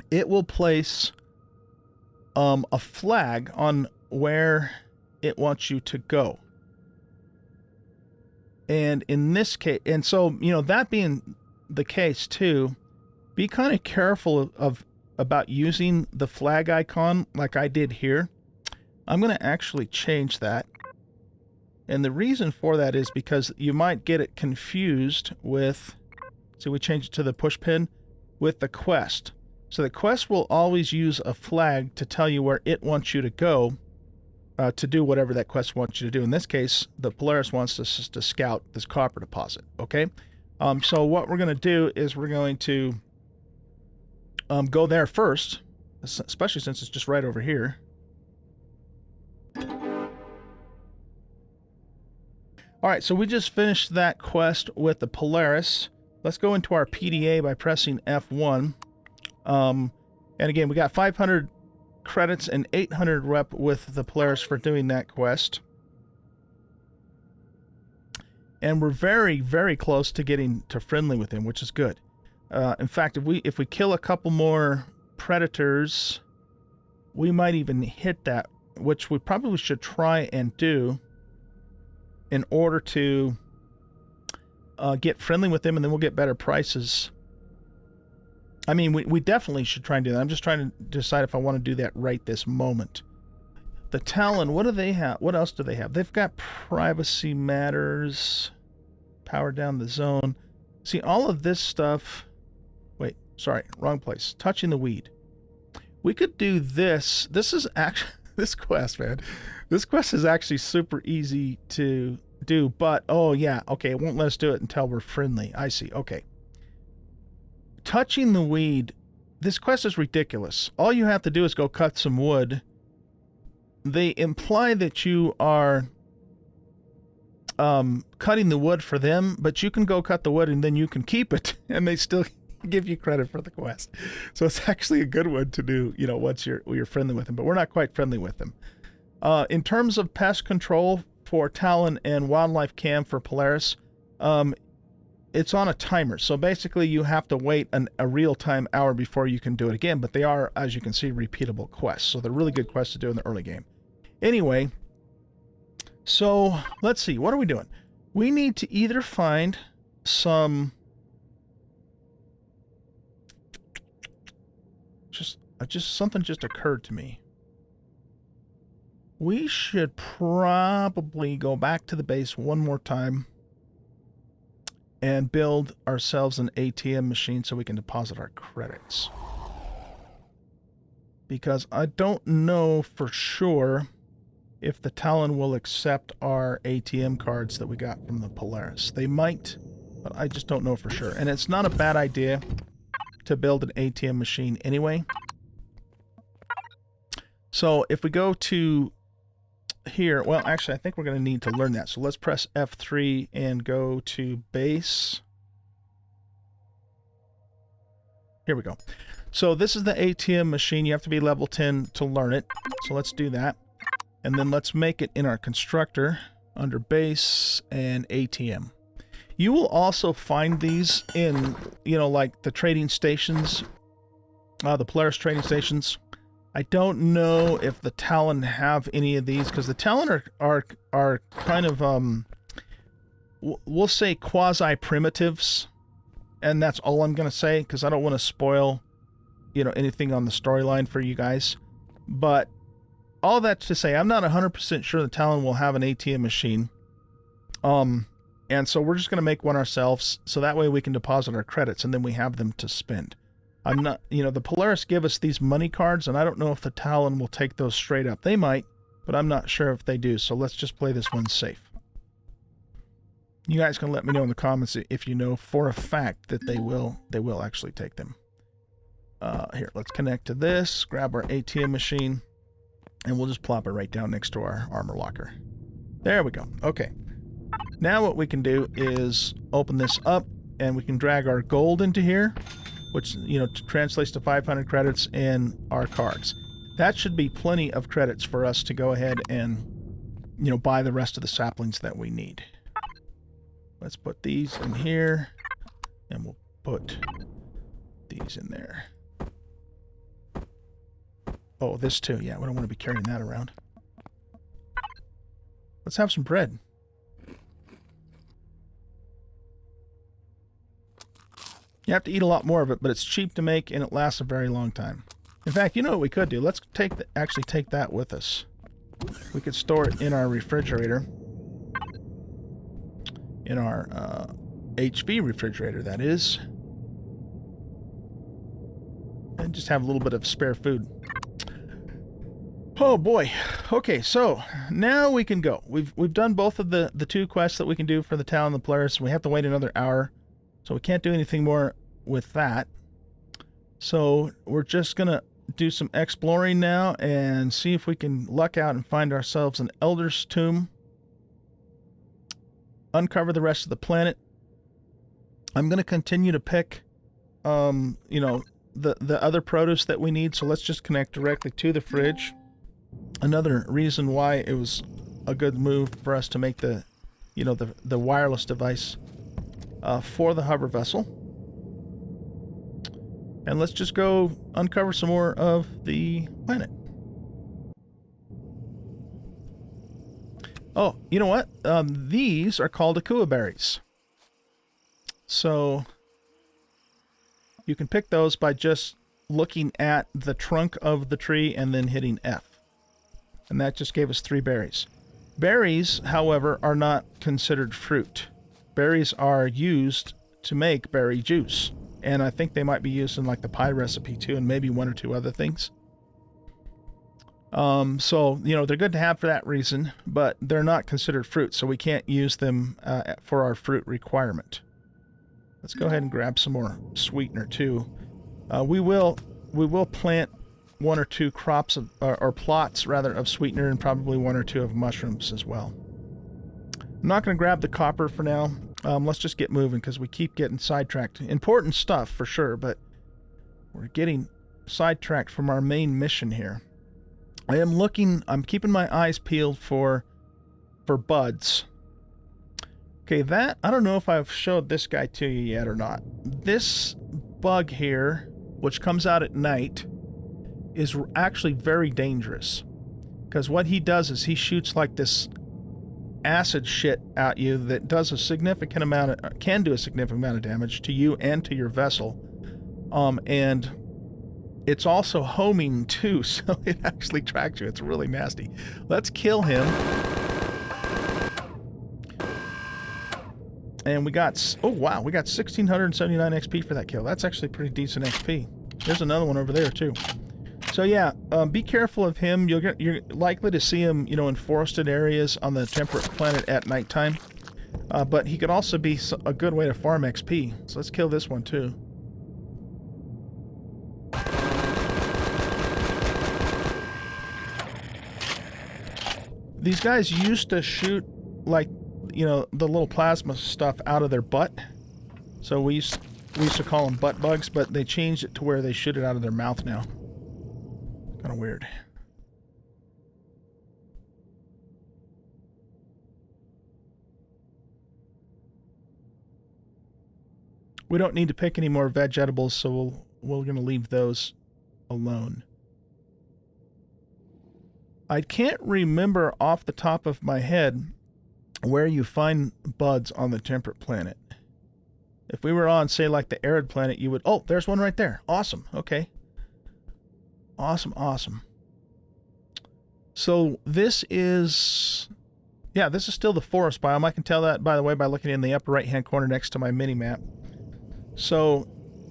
it will place a flag on where it wants you to go. And in this case, and so, you know, that being the case too, be kind of careful about using the flag icon like I did here. I'm going to actually change that. And the reason for that is because you might get it confused with, so we change it to the push pin, with the quest. So the quest will always use a flag to tell you where it wants you to go to do whatever that quest wants you to do. In this case, the Polaris wants us to scout this copper deposit, okay? So what we're going to do is we're going to go there first, especially since it's just right over here. All right, so we just finished that quest with the Polaris. Let's go into our PDA by pressing F1. And again, we got 500 credits and 800 rep with the Polaris for doing that quest. And we're very, very close to getting to friendly with him, which is good. In fact, if we kill a couple more predators, we might even hit that, which we probably should try and do in order to get friendly with them, and then we'll get better prices. I mean, we definitely should try and do that. I'm just trying to decide if I want to do that right this moment. The Talon, what do they have? What else do they have? They've got privacy matters, power down the zone. See, all of this stuff... Wait, sorry, wrong place. Touching the weed. We could do this. This is actually... This quest, man. This quest is actually super easy to do, but... Oh, yeah, okay, it won't let us do it until we're friendly. I see, okay. Touching the weed, this quest is ridiculous. All you have to do is go cut some wood. They imply that you are cutting the wood for them, but you can go cut the wood and then you can keep it, and they still give you credit for the quest. So it's actually a good one to do, you know, once you're friendly with them, but we're not quite friendly with them. In terms of pest control for Talon and wildlife cam for Polaris, it's on a timer. So basically you have to wait a real-time hour before you can do it again. But they are, as you can see, repeatable quests. So they're really good quests to do in the early game. Anyway, so let's see. What are we doing? We need to either find some... Something just occurred to me. We should probably go back to the base one more time and build ourselves an ATM machine so we can deposit our credits. Because I don't know for sure if the Talon will accept our ATM cards that we got from the Polaris. They might, but I just don't know for sure. And it's not a bad idea to build an ATM machine anyway. So if we go to here, well, actually, I think we're going to need to learn that. So let's press F3 and go to base. Here we go. So this is the ATM machine. You have to be level 10 to learn it. So let's do that. And then let's make it in our constructor under base and ATM. You will also find these in, you know, like the trading stations, the Polaris trading stations. I don't know if the Talon have any of these, because the Talon are kind of, we'll say quasi-primitives, and that's all I'm going to say, because I don't want to spoil, you know, anything on the storyline for you guys. But all that to say, I'm not 100% sure the Talon will have an ATM machine. And so we're just going to make one ourselves, so that way we can deposit our credits, and then we have them to spend. I'm not, you know, the Polaris give us these money cards, and I don't know if the Talon will take those straight up. They might, but I'm not sure if they do, so let's just play this one safe. You guys can let me know in the comments if you know for a fact that they will actually take them. Here, let's connect to this, grab our ATM machine, and we'll just plop it right down next to our armor locker. There we go. Okay. Now what we can do is open this up, and we can drag our gold into here, which, you know, translates to 500 credits and our cards. That should be plenty of credits for us to go ahead and, you know, buy the rest of the saplings that we need. Let's put these in here, and we'll put these in there. Oh, this too. Yeah, we don't want to be carrying that around. Let's have some bread. You have to eat a lot more of it, but it's cheap to make and it lasts a very long time. In fact, you know what we could do? Let's actually take that with us. We could store it in our refrigerator. In our HV refrigerator, that is. And just have a little bit of spare food. Oh boy. Okay, so now we can go. We've done both of the two quests that we can do for the Talon and the Polaris. We have to wait another hour. So we can't do anything more with that. So we're just going to do some exploring now and see if we can luck out and find ourselves an Elder's Tomb. Uncover the rest of the planet. I'm going to continue to pick, you know, the other produce that we need. So let's just connect directly to the fridge. Another reason why it was a good move for us to make the, you know, the wireless device for the hover vessel. And let's just go uncover some more of the planet. Oh, you know what? These are called akua berries. So you can pick those by just looking at the trunk of the tree and then hitting F. And that just gave us 3 berries. Berries, however, are not considered fruit. Berries are used to make berry juice. And I think they might be used in like the pie recipe too, and maybe 1 or 2 other things. So, you know, they're good to have for that reason, but they're not considered fruit, so we can't use them for our fruit requirement. Let's go ahead and grab some more sweetener too. We will plant 1 or 2 crops of, or plots rather, of sweetener, and probably 1 or 2 of mushrooms as well. I'm not going to grab the copper for now. Let's just get moving because we keep getting sidetracked. Important stuff for sure, but we're getting sidetracked from our main mission here. I'm keeping my eyes peeled for buds. Okay, that, I don't know if I've showed this guy to you yet or not. This bug here, which comes out at night, is actually very dangerous. Because what he does is he shoots like this acid shit at you that does a significant amount of, can do a significant amount of damage to you and to your vessel. And it's also homing too, so it actually tracks you. It's really nasty. Let's kill him. And we got, oh wow, we got 1,679 XP for that kill. That's actually pretty decent XP. There's another one over there too. So yeah, be careful of him. You're likely to see him, you know, in forested areas on the temperate planet at nighttime. But he could also be a good way to farm XP. So let's kill this one too. These guys used to shoot, like, you know, the little plasma stuff out of their butt. So we used to call them butt bugs, but they changed it to where they shoot it out of their mouth now. Kind of weird. We don't need to pick any more veg edibles, so we're going to leave those alone. I can't remember off the top of my head where you find buds on the temperate planet. If we were on, say, like the arid planet, you would... Oh, there's one right there. Awesome. Okay. Awesome, awesome. So this is... Yeah, this is still the forest biome. I can tell that, by the way, by looking in the upper right-hand corner next to my mini-map. So,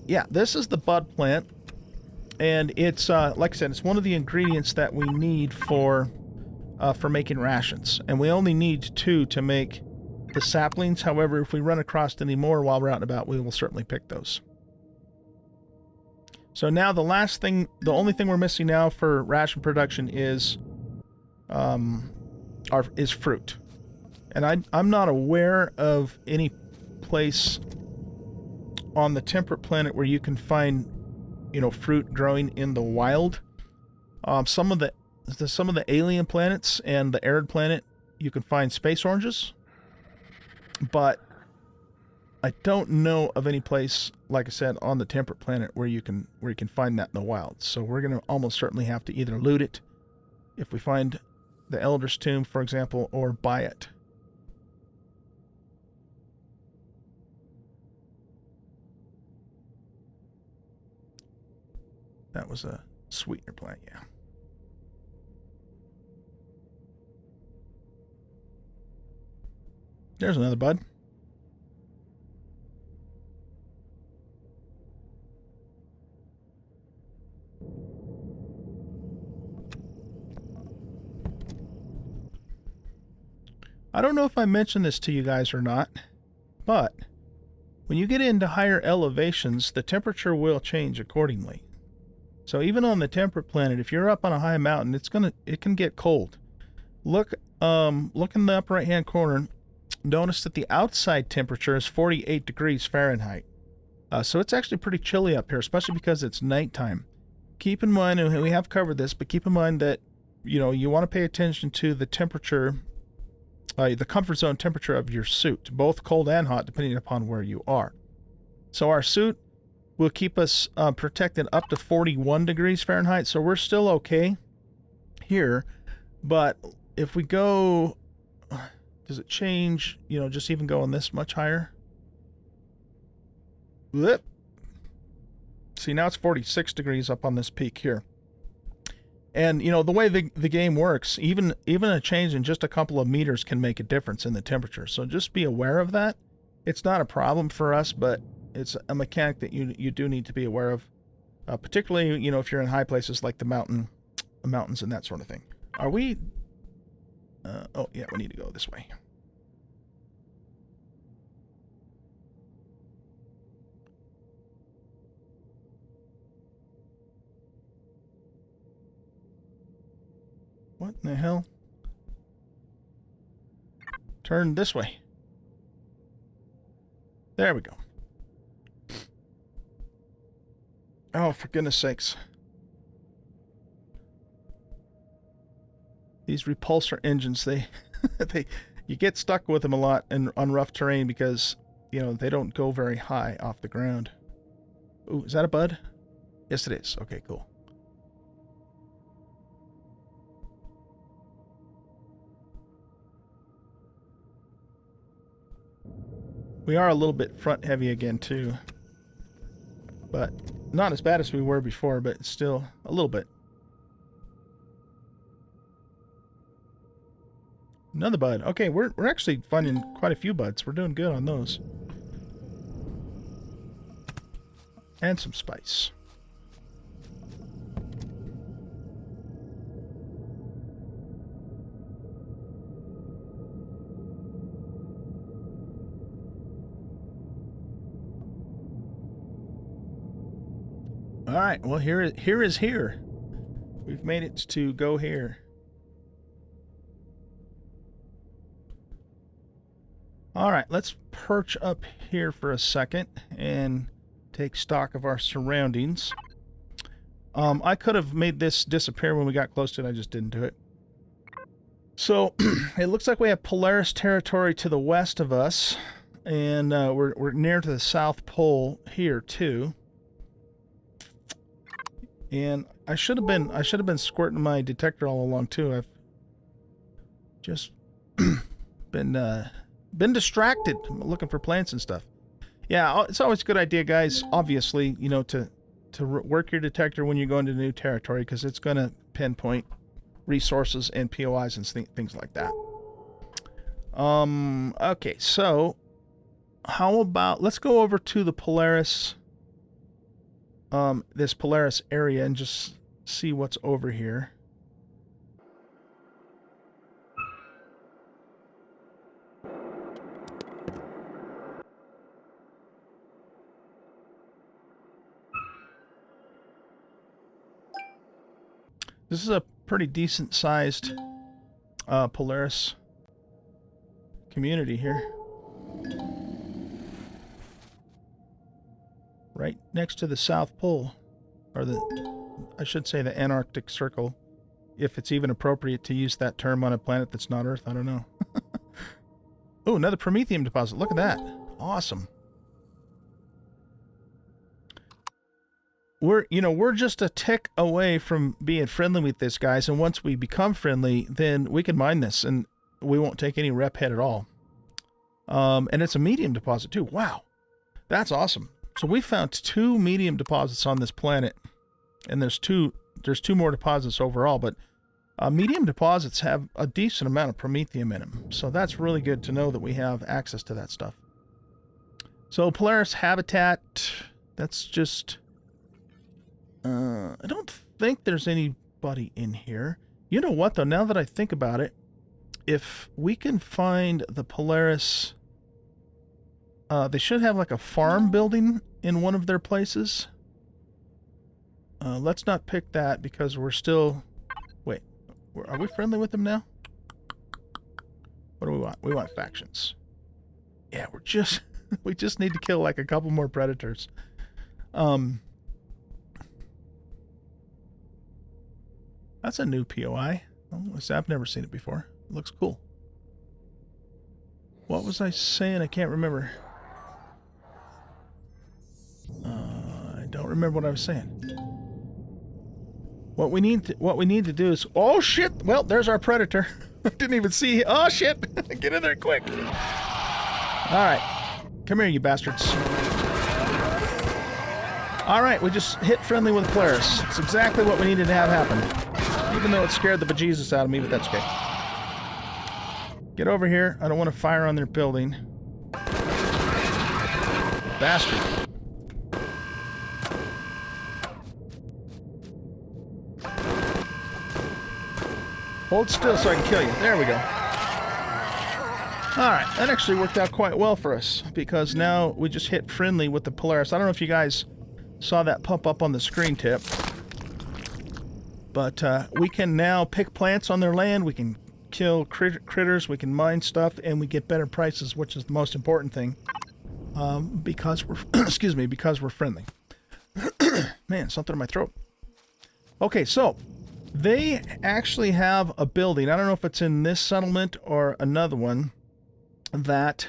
yeah, this is the bud plant. And it's, like I said, it's one of the ingredients that we need for making rations. And we only need 2 to make the saplings. However, if we run across any more while we're out and about, we will certainly pick those. So now the last thing, the only thing we're missing now for ration production is fruit. And I'm not aware of any place on the temperate planet where you can find, you know, fruit growing in the wild. Some of the alien planets and the arid planet, you can find space oranges, but I don't know of any place, like I said, on the temperate planet where you can find that in the wild. So we're going to almost certainly have to either loot it if we find the Elder's Tomb, for example, or buy it. That was a sweetener plant, yeah. There's another bud. I don't know if I mentioned this to you guys or not, but when you get into higher elevations, the temperature will change accordingly. So even on the temperate planet, if you're up on a high mountain, it can get cold. Look in the upper right-hand corner. Notice that the outside temperature is 48 degrees Fahrenheit. So it's actually pretty chilly up here, especially because it's nighttime. Keep in mind, and we have covered this, but keep in mind that, you know, you want to pay attention to the temperature, the comfort zone temperature of your suit, both cold and hot, depending upon where you are. So our suit will keep us protected up to 41 degrees Fahrenheit, so we're still okay here. But if we go... Does it change, you know, just even going this much higher? Blip. See, now it's 46 degrees up on this peak here. And, you know, the way the game works, even a change in just a couple of meters can make a difference in the temperature. So just be aware of that. It's not a problem for us, but it's a mechanic that you do need to be aware of. Particularly, you know, if you're in high places like the mountains and that sort of thing. Are we... oh, yeah, we need to go this way. What in the hell? Turn this way. There we go. Oh, for goodness sakes. These repulsor engines, they You get stuck with them a lot on rough terrain because, you know, they don't go very high off the ground. Ooh, is that a bud? Yes, it is. Okay, cool. We are a little bit front heavy again, too. But not as bad as we were before, but still a little bit. Another bud. Okay, we're actually finding quite a few buds. We're doing good on those. And some spice. All right, well, here is here. We've made it to go here. All right, let's perch up here for a second and take stock of our surroundings. I could have made this disappear when we got close to it. I just didn't do it. So it looks like we have Polaris territory to the west of us, and we're near to the South Pole here too. And I should have been squirting my detector all along too. I've just been distracted looking for plants and stuff. Yeah, it's always a good idea, guys, obviously, you know, to work your detector when you go into new territory, because it's going to pinpoint resources and POIs and things like that. Okay, so how about let's go over to the Polaris, this Polaris area, and just see what's over here. This is a pretty decent sized Polaris community here. Right next to the South Pole, or I should say the Antarctic Circle, if it's even appropriate to use that term on a planet that's not Earth, I don't know. Oh, another Promethium deposit. Look at that. Awesome. We're just a tick away from being friendly with this, guys, and once we become friendly, then we can mine this, and we won't take any rep hit at all. And it's a medium deposit, too. Wow. That's awesome. So we found 2 medium deposits on this planet, and there's two more deposits overall, but medium deposits have a decent amount of promethium in them, so that's really good to know that we have access to that stuff. So Polaris habitat, that's just... I don't think there's anybody in here. You know what, though, now that I think about it, if we can find the Polaris... they should have like a farm building in one of their places. Let's not pick that because we're still... Wait, are we friendly with them now? What do we want? We want factions. Yeah, we're just... we just need to kill like a couple more predators. That's a new POI. I've never seen it before. It looks cool. What was I saying? I can't remember. I don't remember what I was saying. What we need to do is... Oh, shit! Well, there's our predator. Didn't even see... Oh, shit! Get in there quick! Alright. Come here, you bastards. Alright, we just hit friendly with Polaris. It's exactly what we needed to have happen. Even though it scared the bejesus out of me, but that's okay. Get over here. I don't want to fire on their building. Bastard. Hold still so I can kill you. There we go. Alright, that actually worked out quite well for us, because now we just hit friendly with the Polaris. I don't know if you guys saw that pop up on the screen tip. But we can now pick plants on their land, we can kill critters, we can mine stuff, and we get better prices, which is the most important thing. Because we're, excuse me, because we're friendly. Man, something in my throat. Okay, so they actually have a building. I don't know if it's in this settlement or another one. that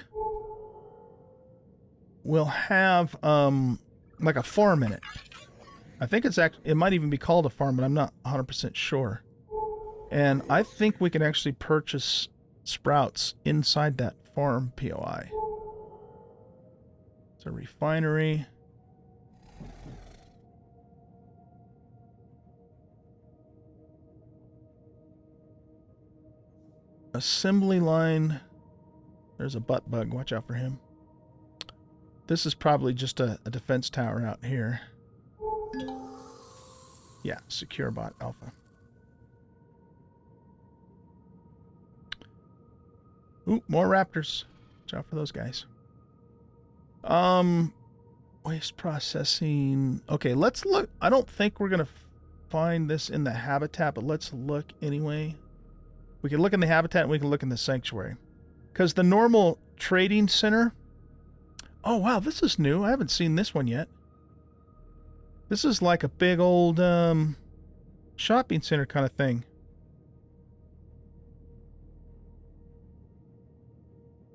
will have like a farm in it. I think it's actually, it might even be called a farm, but I'm not 100% sure. And I think we can actually purchase sprouts inside that farm POI. It's a refinery. Assembly line. There's a butt bug. Watch out for him. This is probably just a defense tower out here. Yeah, secure bot alpha. Ooh, more raptors. Watch out for those guys. Waste processing. Okay, let's look. I don't think we're gonna find this in the habitat, but let's look anyway. We can look in the habitat and we can look in the sanctuary. Because the normal trading center... Oh, wow, this is new. I haven't seen this one yet. This is like a big old shopping center kind of thing.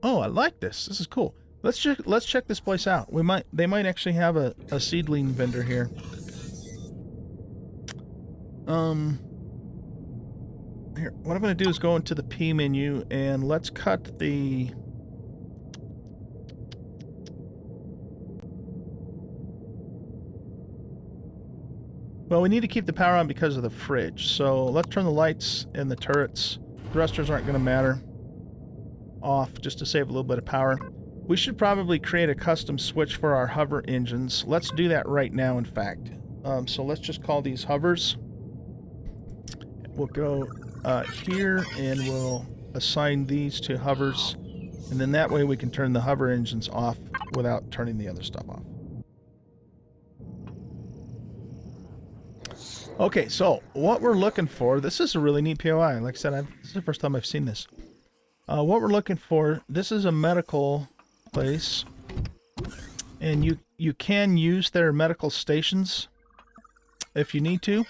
Oh, I like this. This is cool. Let's check this place out. They might actually have a seedling vendor here. Here, what I'm going to do is go into the P menu and let's cut the... Well, we need to keep the power on because of the fridge. So let's turn the lights and the turrets. Thrusters aren't going to matter. Off, just to save a little bit of power. We should probably create a custom switch for our hover engines. Let's do that right now, in fact. So let's just call these hovers. We'll go here and we'll assign these to hovers. And then that way we can turn the hover engines off without turning the other stuff off. Okay, so what we're looking for, this is a really neat POI. Like I said, this is the first time I've seen this. What we're looking for, this is a medical place. And you can use their medical stations if you need to.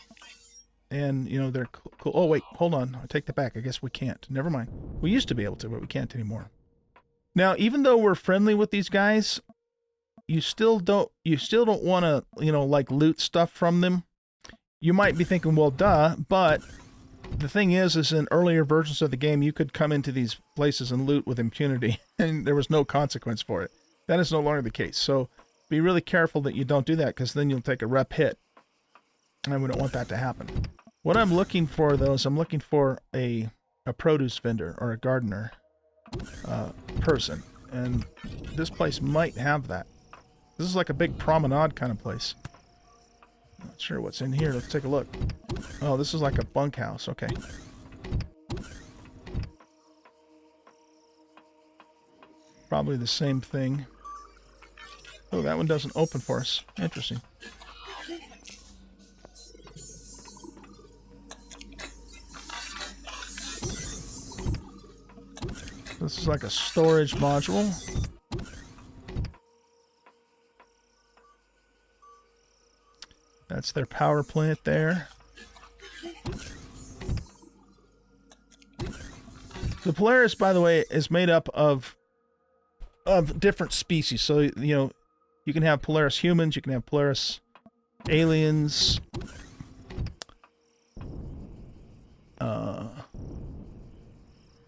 And, you know, they're cool. Oh, wait, hold on. I take that back. I guess we can't. Never mind. We used to be able to, but we can't anymore. Now, even though we're friendly with these guys, you still don't want to, you know, like loot stuff from them. You might be thinking, well, duh, but the thing is in earlier versions of the game, you could come into these places and loot with impunity, and there was no consequence for it. That is no longer the case. So be really careful that you don't do that, because then you'll take a rep hit, and we don't want that to happen. What I'm looking for, though, is I'm looking for a produce vendor or a gardener person, and this place might have that. This is like a big promenade kind of place. Not sure what's in here. Let's take a look. Oh, this is like a bunkhouse. Okay. Probably the same thing. Oh, that one doesn't open for us. Interesting. This is like a storage module. That's their power plant there. The Polaris, by the way, is made up of different species. So, you know, you can have Polaris humans, you can have Polaris aliens.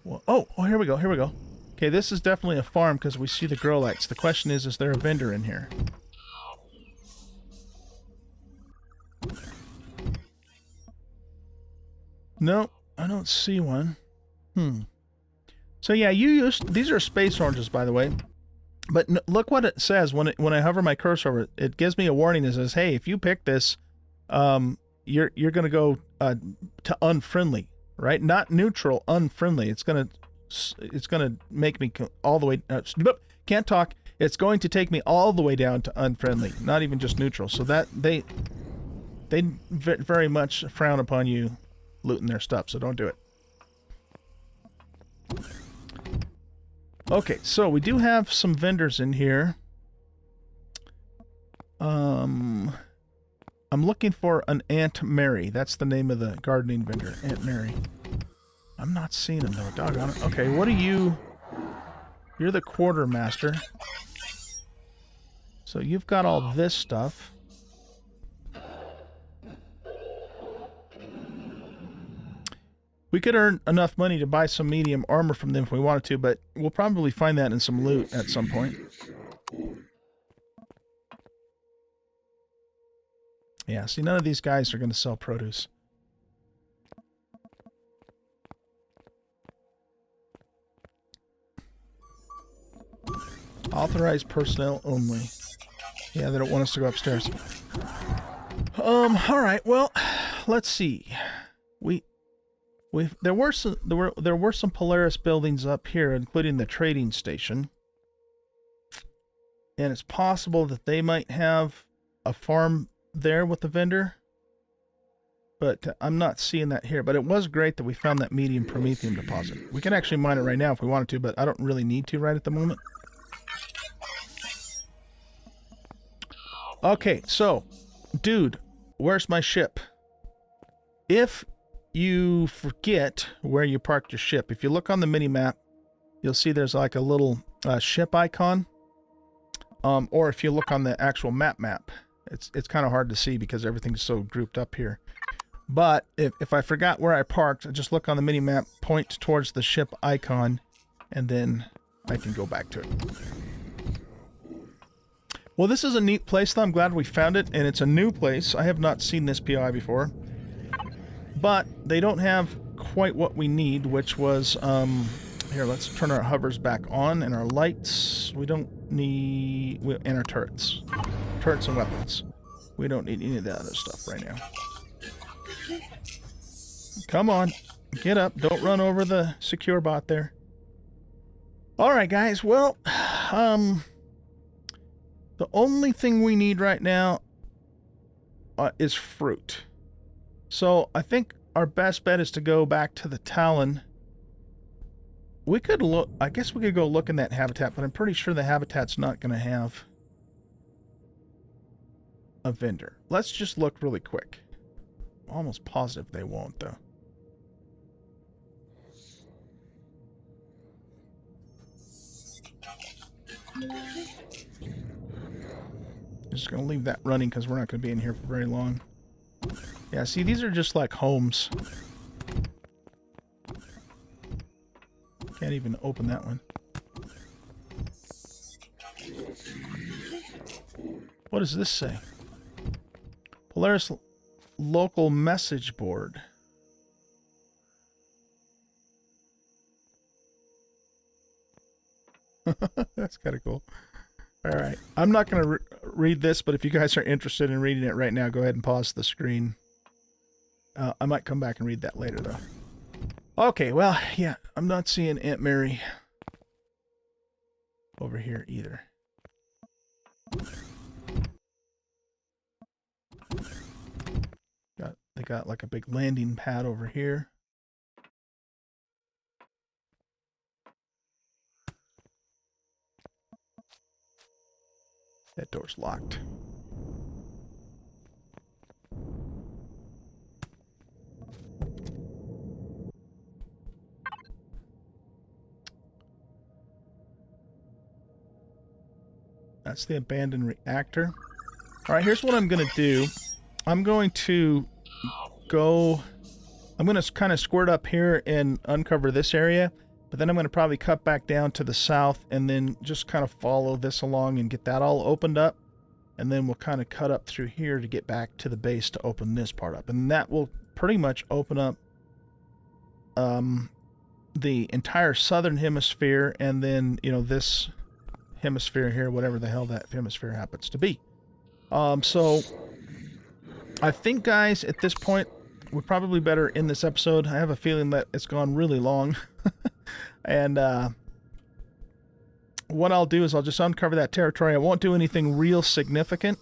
Well, oh, here we go, here we go. Okay, this is definitely a farm because we see the grow lights. The question is there a vendor in here? No, I don't see one. So yeah, these are space oranges, by the way. But look what it says when I hover my cursor over it. It gives me a warning. It says, "Hey, if you pick this, you're gonna go to unfriendly, right? Not neutral, unfriendly. It's gonna make me all the way. Can't talk. It's going to take me all the way down to unfriendly, not even just neutral. So that they very much frown upon you looting their stuff. So don't do it." Okay, so we do have some vendors in here. I'm looking for an Aunt Mary. That's the name of the gardening vendor, Aunt Mary. I'm not seeing him though, doggone it. Okay, what are you? You're the quartermaster. So you've got all this stuff. We could earn enough money to buy some medium armor from them if we wanted to, but we'll probably find that in some loot at some point. Yeah, see, none of these guys are going to sell produce. Authorized personnel only. Yeah, they don't want us to go upstairs. All right. Well, let's see. There were some Polaris buildings up here, including the trading station, and it's possible that they might have a farm there with the vendor, but I'm not seeing that here. But it was great that we found that medium promethium deposit. We can actually mine it right now if we wanted to, but I don't really need to right at the moment. Okay, so, dude, where's my ship? If you forget where you parked your ship, if you look on the mini-map, you'll see there's like a little ship icon. Or if you look on the actual map, it's kind of hard to see because everything's so grouped up here. But if I forgot where I parked, I just look on the mini-map, point towards the ship icon, and then I can go back to it. Well, this is a neat place, though. I'm glad we found it, and it's a new place. I have not seen this PI before. But they don't have quite what we need, which was, here, let's turn our hovers back on, and our lights. We don't need, and our turrets. Turrets and weapons. We don't need any of that other stuff right now. Come on, get up. Don't run over the secure bot there. Alright, guys, well, the only thing we need right now is fruit. So I think our best bet is to go back to the Talon. We could look, I guess we could go look in that habitat, but I'm pretty sure the habitat's not going to have a vendor. Let's just look really quick. I'm almost positive they won't, though. Just going to leave that running because we're not going to be in here for very long. Yeah, see, these are just like homes. Can't even open that one. What does this say? Polaris local message board. That's kind of cool. All right. I'm not going to read this, but if you guys are interested in reading it right now, go ahead and pause the screen. I might come back and read that later, though. Okay, well, yeah, I'm not seeing Aunt Mary over here either. They got like a big landing pad over here. That door's locked. That's the abandoned reactor. Alright, here's what I'm going to do. I'm going to kind of squirt up here and uncover this area. But then I'm going to probably cut back down to the south and then just kind of follow this along and get that all opened up. And then we'll kind of cut up through here to get back to the base to open this part up. And that will pretty much open up the entire southern hemisphere and then, you know, this hemisphere here, whatever the hell that hemisphere happens to be. So I think, guys, at this point, we're probably better in this episode. I have a feeling that it's gone really long. And what I'll do is I'll just uncover that territory. I won't do anything real significant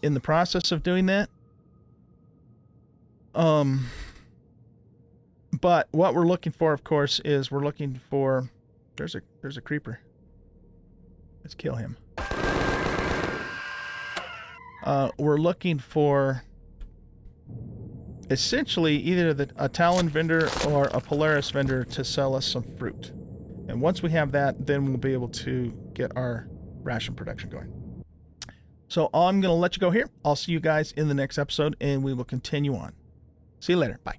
in the process of doing that. But what we're looking for, of course, is we're looking for... There's a creeper. Let's kill him. We're looking for... essentially either a Talon vendor or a Polaris vendor to sell us some fruit. And once we have that, then we'll be able to get our ration production going. So I'm going to let you go here. I'll see you guys in the next episode, and we will continue on. See you later. Bye.